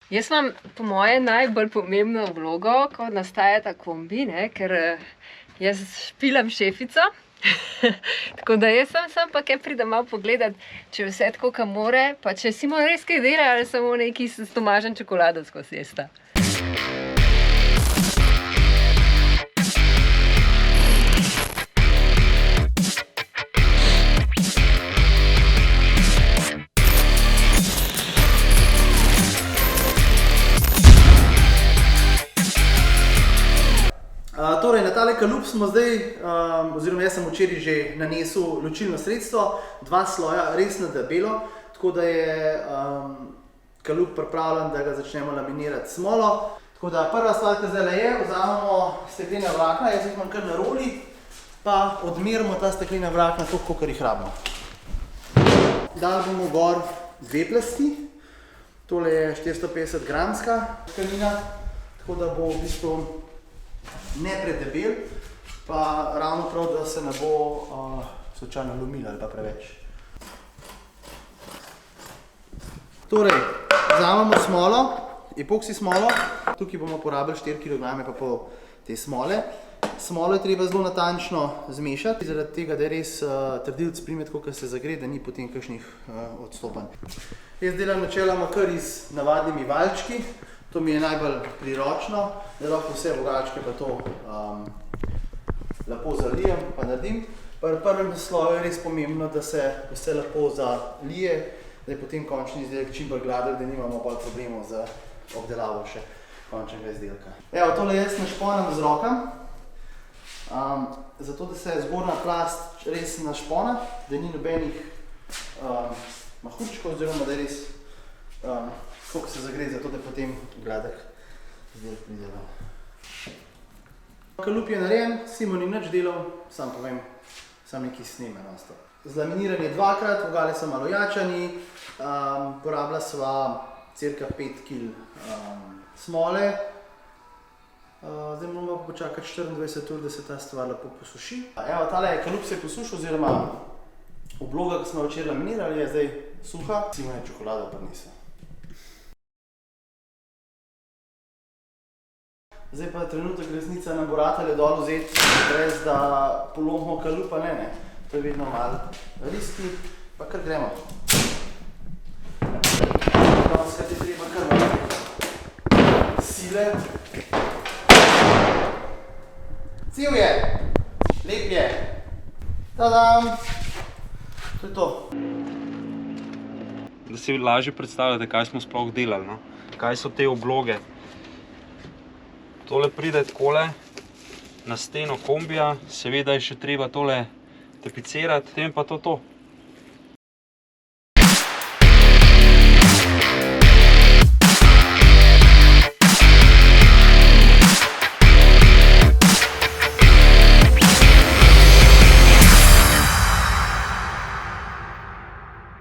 Jaz imam po moje najbolj pomembno vlogo, ko nastaja ta kombi, ne? Ker jaz špilam šefico. Tako da jaz sem pa kaj pridem malo pogledat, če vse tako, kam more, pa če Simon res kaj dela ali samo neki s Tomažem čokolado skozi jesta. Torej, na tale kalup smo zdaj, oziroma jaz sem včeraj že nanesel ločilno sredstvo, 2 sloja res na debelo, tako da je kalup pripravljen, da ga začnemo laminirati smolo. Tako da prva stvar, ki zdaj je, vzamemo steklena vlakna, jaz jih imam kar na roli, pa odmerimo ta steklena vlakna toliko, kolikor jih rabimo. Dali bomo gor 2 plasti, tole je 450 gramska tkanina, tako da bo v bistvu ne predebel, pa ravno prav, da se ne bo slučajno lomila ali pa preveč. Torej, vzamemo smolo, epoksi smolo, tukaj bomo porabili 4 kg pa pol te smole. Smolo je treba zelo natančno zmešati, zaradi tega, da je res trdilc prime tako, ko se zagre, da ni potem kakšnih odstopanj. Jaz delam načeloma kar z navadnimi valjčki. To mi je najbolj priročno, da lahko vse vogalčke pa to lepo zalijem pa naredim. Pri prvem sloju je res pomembno, da se vse lepo zalije, da je potem končni izdelek čim bolj gladek, da nimamo bolj problemov z obdelavo še končnega izdelka. Evo, tole jaz našponam z rokam, zato da se zgornja plast res našpona, da ni nobenih mahurčkov, oziroma da je res koliko se zagre, zato da potem gladek izdelek pride ven. Kalup je narejen, Simon ni nič delal, sam povem, sam nekaj sneme nasto. Zlaminiranje 2-krat, vogale so malo jačani, porabila sva cirka 5 kg smole. Zdaj moramo pa počakati 24 ur, da se ta stvar lepo posuši. Evo, tale kalup se je posušil, oziroma obloga, ki smo včeraj laminirali, je zdaj suha. Simon je čokolado prinesel. Zdaj pa trenutek resnica nam bo ratale dol vzeti, brez da polomimo kalupa, ne. To je vedno malo riski, pa kar gremo. Danes je treba kar malo sile. Cel je, lep je. Tadam! To je to. Da si lažje predstavljate, kaj smo sploh delali, no? Kaj so te obloge. Tole pride takole na steno kombija, seveda je še treba tole tapicirati, potem pa to.